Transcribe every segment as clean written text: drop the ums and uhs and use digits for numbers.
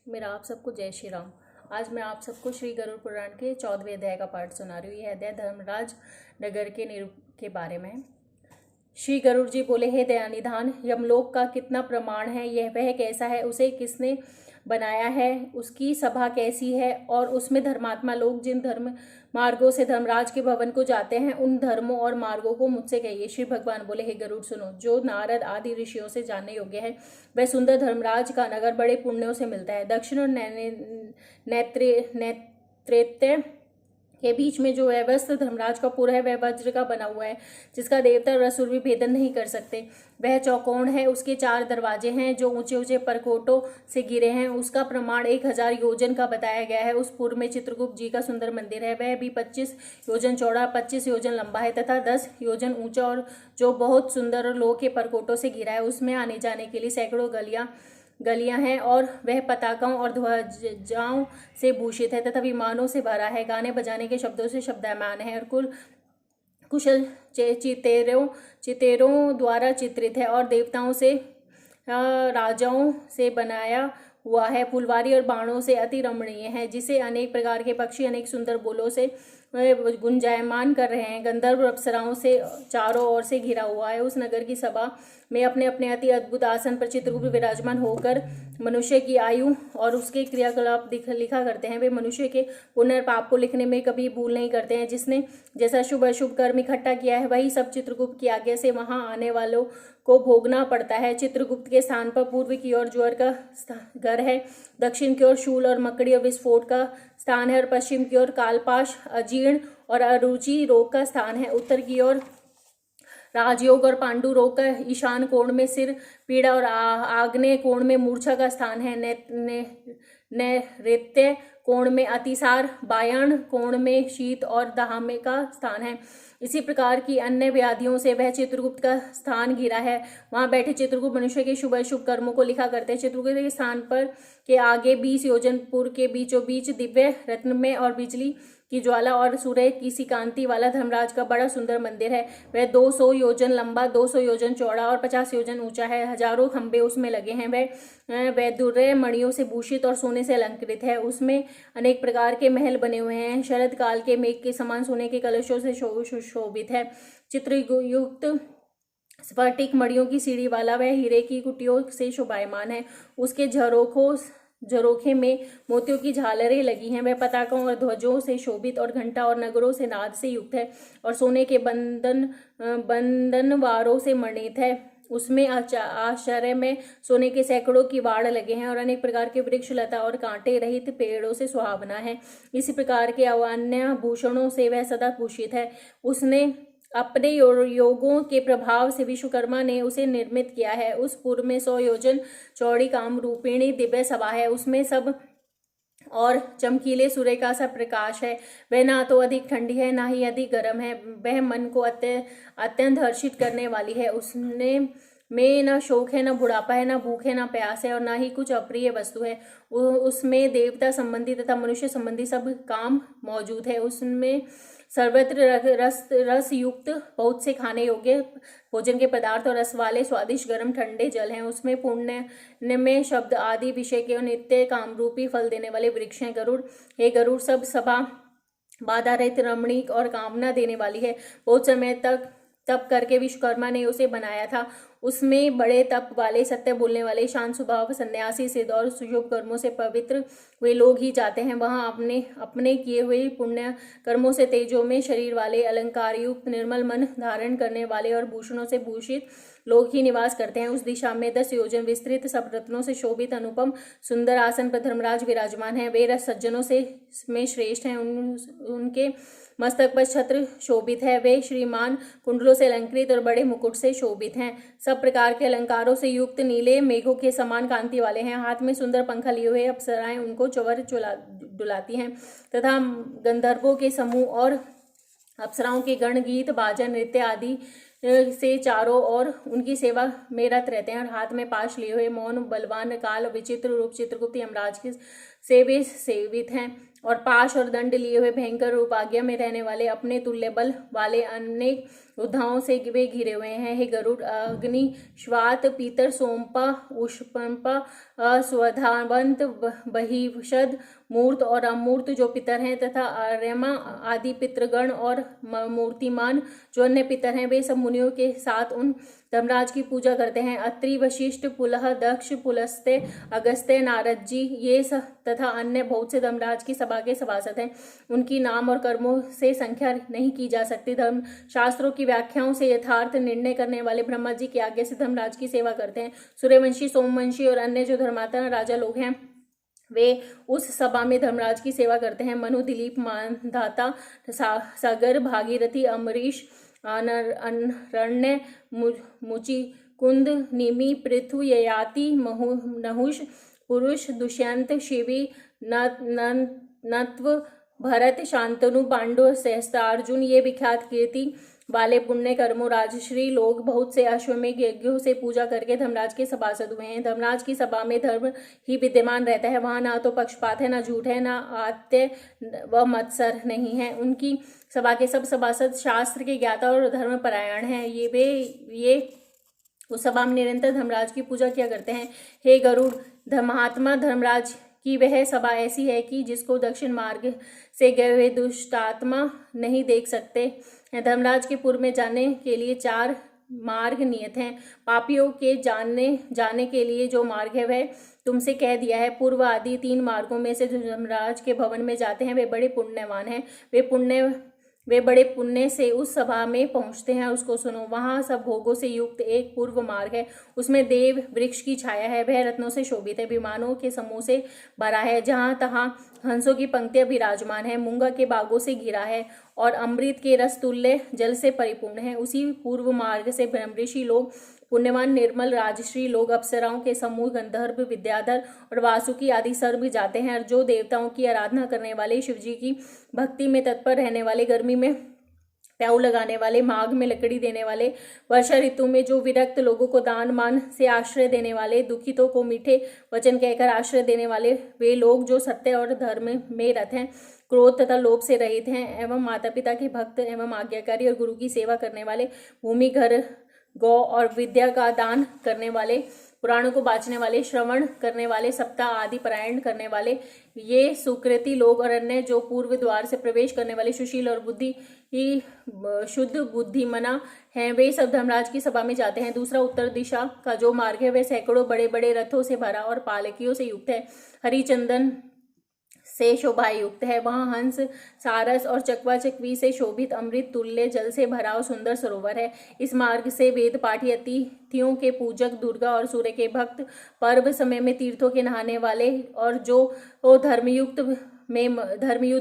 मेरा आप सबको जय श्री राम। आज मैं आप सबको श्री गरुड़ पुराण के 14वें अध्याय का पाठ सुना रही हूँ। यह अध्याय धर्मराज नगर के निरूपण के बारे में है। श्री गरुड़ जी बोले, हे दयानिधान, यमलोक का कितना प्रमाण है, यह वह कैसा है, उसे किसने बनाया है, उसकी सभा कैसी है, और उसमें धर्मात्मा लोग जिन धर्म मार्गों से धर्मराज के भवन को जाते हैं, उन धर्मों और मार्गों को मुझसे कहिए। श्री भगवान बोले, हे गरुड़ सुनो, जो नारद आदि ऋषियों से जानने योग्य है, वह सुंदर धर्मराज का नगर बड़े पुण्यों से मिलता है। दक्षिण और नेत्रेत्य के बीच में जो व्यवस्थ धर्मराज का पुर है, वह वज्र का बना हुआ है, जिसका देवता और असुर भी भेदन नहीं कर सकते। वह चौकोण है, उसके 4 दरवाजे हैं जो ऊंचे ऊंचे परकोटों से घिरे हैं। उसका प्रमाण 1000 योजन का बताया गया है। उस पुर में चित्रगुप्त जी का सुंदर मंदिर है, वह भी 25 योजन चौड़ा, 25 योजन लंबा है तथा 10 योजन ऊंचा, और जो बहुत सुंदर लोह के परकोटों से घिरा है। उसमें आने जाने के लिए सैकड़ों गलियां हैं, और वह पताकाओं और ध्वजाओं से भूषित है तथा विमानों से भरा है। गाने बजाने के शब्दों से शब्दायमान है, और कुशल चितेरों द्वारा चित्रित है, और देवताओं से राजाओं से बनाया हुआ है। फुलवारी और बाणों से अति रमणीय है, जिसे अनेक प्रकार के पक्षी अनेक सुंदर बोलों से गुंजायमान कर रहे हैं। गंधर्व अप्सराओं से चारों ओर से घिरा हुआ है। उस नगर की सभा में अपने अपने अति अद्भुत आसन पर चित्रगुप्त विराजमान होकर मनुष्य की आयु और उसके क्रियाकलाप लिखा करते हैं। वे मनुष्य के पुण्य और पाप को लिखने में कभी भूल नहीं करते हैं। जिसने जैसा शुभ अशुभ कर्म इकट्ठा किया है, वही सब चित्रगुप्त की आज्ञा से वहां आने वालों को भोगना पड़ता है। चित्रगुप्त के स्थान पर पूर्व की ओर ज्वर का घर है, दक्षिण की ओर शूल और मकड़ी और विस्फोट का स्थान है, और पश्चिम की ओर कालपाश, अजीर्ण और अरुचि रोग का स्थान है। उत्तर की ओर राजयोग और पांडु रोग का ईशान कोण में सिर पीड़ा और आग्नेय कोण में मूर्छा का स्थान है। नैऋत्य कोण में अतिसार, बायान कोण में शीत और दहामे का स्थान है। इसी प्रकार की अन्य व्याधियों से वह चित्रगुप्त का स्थान घिरा है। वहां बैठे चित्रगुप्त मनुष्य के शुभ अशुभ कर्मों को लिखा करते हैं। चित्रगुप्त के स्थान पर के आगे 20 योजन पुर के बीचों बीच दिव्य रत्नमय और बिजली की ज्वाला और सूर्य की सी कांति वाला धर्मराज का बड़ा सुंदर मंदिर है। वह 200 योजन लंबा, 200 योजन चौड़ा और 50 योजन ऊंचा है। हजारों खंभे उसमें लगे हैं। वह वैदुर्य मणियों से भूषित और सोने से अलंकृत है। उसमें अनेक प्रकार के महल बने हुए हैं। शरद काल के मेघ के समान सोने के कलशों से सुशोभित है। चित्रयुक्त स्फटिक मणियों की सीढ़ी वाला वह हीरे की कुटियों से शोभायमान है। उसके झरोखे में मोतियों की झालरें लगी हैं। वह पताकों और ध्वजों से शोभित और घंटा और नगरों से नाद से युक्त है, और सोने के बंधनवारों से मणित है। उसमें आश्चर्य में सोने के सैकड़ों किवाड़ लगे हैं, और अनेक प्रकार के वृक्ष, लता और कांटे रहित पेड़ों से सुहावना है। इसी प्रकार के अन्य भूषणों से वह सदा भूषित है। उसने अपने योगों के प्रभाव से विश्वकर्मा ने उसे निर्मित किया है। उस पुर में 100 योजन चौड़ी काम रूपिणी दिव्य सभा है। उसमें सब और चमकीले सूर्य का सा प्रकाश है। वह ना तो अधिक ठंडी है, ना ही अधिक गर्म है। वह मन को अत्यंत हर्षित करने वाली है। उसने में न शोक है, न बुढ़ापा है, न भूख है, न प्यास है, और न ही कुछ अप्रिय वस्तु है। उसमें देवता संबंधी तथा मनुष्य संबंधी सब काम मौजूद है। उसमें सर्वत्र रस युक्त बहुत से खाने योग्य भोजन के पदार्थ और रस वाले स्वादिष्ट गर्म ठंडे जल हैं। उसमें पुण्य में शब्द आदि विषय के नित्य कामरूपी फल देने वाले वृक्ष हैं। गरुड़, हे गरुड़, सब सभा बाधा रहित, रमणीक और कामना देने वाली है। बहुत समय तक तप करके विश्वकर्मा ने उसे बनाया था। उसमें बड़े तप वाले, सत्य बोलने वाले, शांत स्वभाव, सन्यासी, सिद्ध और शुभ कर्मों से पवित्र वे लोग ही जाते हैं। वहां अपने अपने किए हुए पुण्य कर्मों से तेजो में शरीर वाले, अलंकार युक्त, निर्मल मन धारण करने वाले और भूषणों से भूषित लोग ही निवास करते हैं। उस दिशा में 10 योजन विस्तृत सब रत्नों से शोभित अनुपम सुंदर आसन पर धर्मराज विराजमान है। वे सज्जनों से में श्रेष्ठ हैं। उनके मस्तक पर छत्र शोभित है। वे श्रीमान कुंडलों से अलंकृत और बड़े मुकुट से शोभित हैं। सब प्रकार के अलंकारों से युक्त, नीले मेघों के समान कांति वाले हैं। हाथ में सुंदर पंखा लिए हुए अप्सराएं उनको चवर डुलाती हैं, तथा गंधर्वों के समूह और अप्सराओं के गण गीत, बाजा, नृत्य आदि से चारों ओर उनकी सेवा में रत रहते हैं। और हाथ में पाश लिए हुए मौन, बलवान, काल, विचित्र रूप चित्रगुप्त यमराज के से वे सेवित हैं। और पाश और दंड लिए हुए भयंकर रूप आज्ञा में रहने वाले अपने तुल्य बल वाले अनेक योद्धाओं से वे घिरे हुए हैं। हे गरुड़, अग्नि, श्वात, पीतर, सोमपा, उष्पंपा, स्वधावंत, बहिषद, मूर्त और अमूर्त जो पितर हैं, तथा आर्यमा आदि पितृगण और मूर्तिमान जो अन्य पितर हैं, वे सब मुनियों के साथ उन धर्मराज की पूजा करते हैं। अत्रि, वशिष्ठ, पुलह, दक्ष, पुलस्त्य, अगस्त्य, नारद जी, ये सब तथा अन्य बहुत से धर्मराज की सभा के सभासद हैं। उनकी नाम और कर्मों से संख्या नहीं की जा सकती। धर्म शास्त्रों की व्याख्याओं से यथार्थ निर्णय करने वाले ब्रह्मा जी की आज्ञा से धर्मराज की सेवा करते हैं। सूर्यवंशी, सोमवंशी और अन्य जो धर्मात्मा राजा लोग हैं, वे उस सभा में धर्मराज की सेवा करते हैं। मनु, दिलीप, मानधाता, सागर, भागीरथी, अम्बरीश, अरण्य, मुचिकुंद, निमि, पृथु, ययाति, नहुष, पुरुष, दुष्यंत, शिवी, नत्व, भरत, शांतनु, पांडु, सहस्त्रार्जुन, ये विख्यात कीर्ति वाले पुण्य कर्मों राजश्री लोग बहुत से अश्वमेघ यज्ञों से पूजा करके धर्मराज के सभासद हुए हैं। धर्मराज की सभा में धर्म ही विद्यमान रहता है। वहां ना तो पक्षपात है, ना झूठ है, ना आत्य व मत्सर नहीं है। उनकी सभा के सब सभासद शास्त्र के ज्ञाता और धर्म परायण हैं। ये उस सभा में निरंतर धर्मराज की पूजा किया करते हैं। हे गरुड़, महात्मा धर्मराज कि वह सभा ऐसी है कि जिसको दक्षिण मार्ग से गए हुए दुष्टात्मा नहीं देख सकते। धर्मराज के पूर्व में जाने के लिए 4 मार्ग नियत हैं। पापियों के जाने के लिए जो मार्ग है वह तुमसे कह दिया है। पूर्व आदि 3 मार्गों में से जो धर्मराज के भवन में जाते हैं वे बड़े पुण्यवान हैं। वे बड़े पुण्य से उस सभा में पहुंचते हैं। उसको सुनो। वहां सब भोगों से युक्त एक पूर्व मार्ग है। उसमें देव वृक्ष की छाया है। वह रत्नों से शोभित है, विमानों के समूह से भरा है, जहां तहां हंसों की पंक्तियां विराजमान है, मूंगा के बागों से घिरा है और अमृत के रस तुल्य जल से परिपूर्ण है। उसी पूर्व मार्ग से ब्रह्मऋषि लोग, पुण्यवान निर्मल राजश्री लोग, अप्सराओं के समूह, गंधर्व, विद्याधर और वासुकी आदि सर्व जाते हैं। और जो देवताओं की आराधना करने वाले, शिवजी की भक्ति में तत्पर रहने वाले, गर्मी में प्याऊ लगाने वाले, माघ में लकड़ी देने वाले, वर्षा ऋतु में जो विरक्त लोगों को दान मान से आश्रय देने वाले, दुखितों को मीठे वचन कहकर आश्रय देने वाले, वे लोग जो सत्य और धर्म में रत हैं, क्रोध तथा लोभ से रहित हैं, एवं माता पिता के भक्त एवं आज्ञाकारी और गुरु की सेवा करने वाले, भूमि, घर, गौ और विद्या का दान करने वाले, पुराणों को बाँचने वाले, श्रवण करने वाले, सप्ताह आदि पारायण करने वाले, ये सुकृति लोग और अन्य जो पूर्व द्वार से प्रवेश करने वाले सुशील और बुद्धि ही शुद्ध बुद्धिमना हैं, वे सब धर्मराज की सभा में जाते हैं। दूसरा उत्तर दिशा का जो मार्ग है वह सैकड़ों बड़े बड़े रथों से भरा और पालकियों से युक्त है, हरिचंदन से शोभा युक्त है। वहां हंस, सारस और चकवा चकवी से शोभित अमृत तुल्य जल से भरा और सुंदर सरोवर है। इस मार्ग से वेद पाठी, अतिथियों के पूजक, दुर्गा और सूर्य के भक्त, पर्व समय में तीर्थों के नहाने वाले और जो धर्मयुद्ध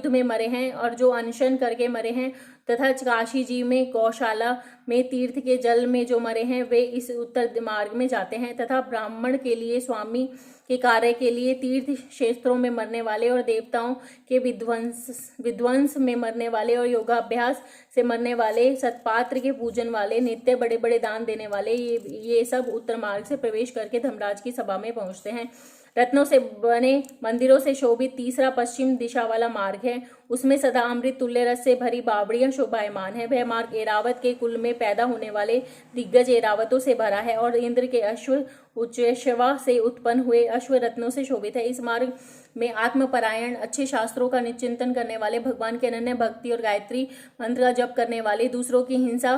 में मरे हैं और जो अनशन करके मरे हैं, तथा काशी जी में, गौशाला में तीर्थ के जल में जो मरे हैं, वे इस उत्तर मार्ग में जाते हैं। तथा ब्राह्मण के लिए, स्वामी के कार्य के लिए, तीर्थ क्षेत्रों में मरने वाले और देवताओं के विध्वंस में मरने वाले और योगाभ्यास से मरने वाले, सत्पात्र के पूजन वाले, नित्य बड़े बड़े दान देने वाले, ये सब उत्तर मार्ग से प्रवेश करके धर्मराज की सभा में पहुंचते हैं। रत्नों से बने मंदिरों से शोभित तीसरा पश्चिम दिशा वाला मार्ग है। उसमें सदा अमृत तुल्य रस से भरी बावड़ियां शोभायमान है। वह मार्ग एरावत के कुल में पैदा होने वाले दिग्गज एरावतों से भरा है और इंद्र के अश्व उच्चैश्रवा से उत्पन्न हुए अश्व रत्नों से शोभित है। इस मार्ग में आत्मपरायण, अच्छे शास्त्रों का निश्चिंतन करने वाले, भगवान के अनन्य भक्ति और गायत्री मंत्र का जप करने वाले, दूसरों की हिंसा,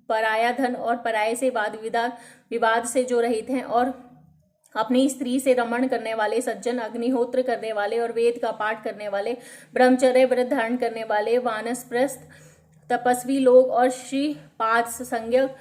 पराया धन और पराये से विवाद से जो रहित हैं और अपनी स्त्री से रमण करने वाले, सज्जन, अग्निहोत्र करने वाले और वेद का पाठ करने वाले, ब्रह्मचर्य व्रत धारण करने वाले, वानप्रस्थ तपस्वी लोग और श्रीपाद संज्ञक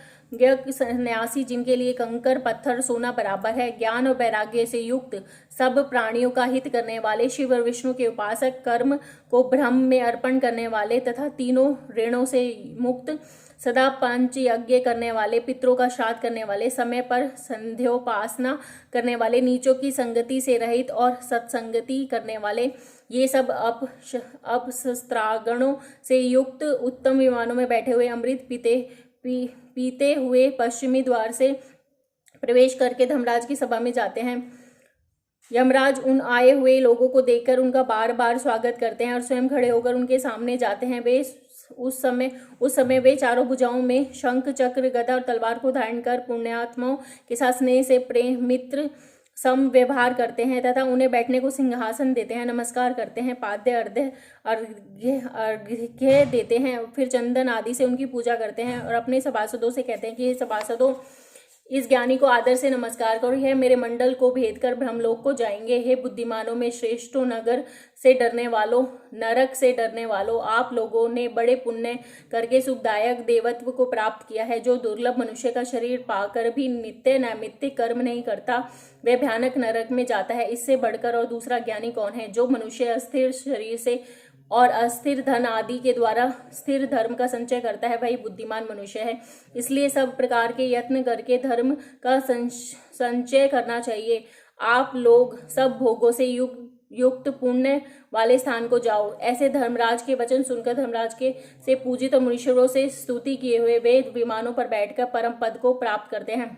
सन्यासी, जिनके लिए कंकर, पत्थर, सोना बराबर है, ज्ञान और वैराग्य से युक्त, सब प्राणियों का हित करने वाले, शिव और विष्णु के उपासक, कर्म को ब्रह्म में अर्पण करने वाले तथा तीनों ऋणों से मुक्त, सदा पंच यज्ञ करने वाले, पितरों का श्राद्ध करने वाले, समय पर संध्योपासना करने वाले, नीचों की संगति से रहित और सत्संगति करने वाले, ये सब अपस्त्रागणों से युक्त, उत्तम विमानों में बैठे हुए, अमृत पीते हुए पश्चिमी द्वार से प्रवेश करके धर्मराज की सभा में जाते हैं। यमराज उन आए हुए लोगों को देखकर उनका बार बार स्वागत करते हैं और स्वयं खड़े होकर उनके सामने जाते हैं। वे उस समय वे चारों भुजाओं में शंख, चक्र, गदा और तलवार को धारण कर पुण्यात्माओं के साथ स्नेह से प्रेम मित्र सम व्यवहार करते हैं तथा उन्हें बैठने को सिंहासन देते हैं, नमस्कार करते हैं, पाद्य अर्घ्य देते हैं, फिर चंदन आदि से उनकी पूजा करते हैं और अपने सभासदों से कहते हैं कि ये सभासदों, इस ज्ञानी को आदर से नमस्कार करो, यह मेरे मंडल को भेद कर ब्रह्मलोक को जाएंगे। हे बुद्धिमानों में श्रेष्ठों, नगर से डरने वालों, नरक से डरने वालों, आप लोगों ने बड़े पुण्य करके सुखदायक देवत्व को प्राप्त किया है। जो दुर्लभ मनुष्य का शरीर पाकर भी नित्य नैमित्तिक कर्म नहीं करता, वह भयानक नरक में जाता है। इससे बढ़कर और दूसरा ज्ञानी कौन है? जो मनुष्य अस्थिर शरीर से और अस्थिर धन आदि के द्वारा स्थिर धर्म का संचय करता है, वही बुद्धिमान मनुष्य है। इसलिए सब प्रकार के यत्न करके धर्म का संचय करना चाहिए। आप लोग सब भोगों से युक्त पुण्य वाले स्थान को जाओ। ऐसे धर्मराज के वचन सुनकर धर्मराज के से पूजित और मुनीश्वरों से स्तुति किए हुए वे विमानों पर बैठकर परम पद को प्राप्त करते हैं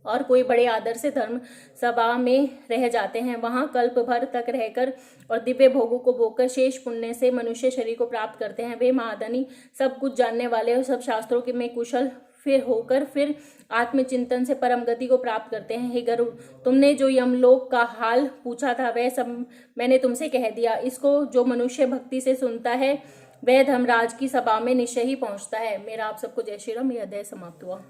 और कोई बड़े आदर से धर्म सभा में रह जाते हैं। वहां कल्प भर तक रहकर और दिव्य भोगों को भोगकर शेष पुण्य से मनुष्य शरीर को प्राप्त करते हैं। वे महाधनी, सब कुछ जानने वाले और सब शास्त्रों के में कुशल फिर आत्मचिंतन से परम गति को प्राप्त करते हैं। हे गरुड़, तुमने जो यमलोक का हाल पूछा था वह सब मैंने तुमसे कह दिया। इसको जो मनुष्य भक्ति से सुनता है वह धर्मराज की सभा में निश्चय ही पहुंचता है। मेरा आप सबको जय श्री राम। यह अध्याय समाप्त हुआ।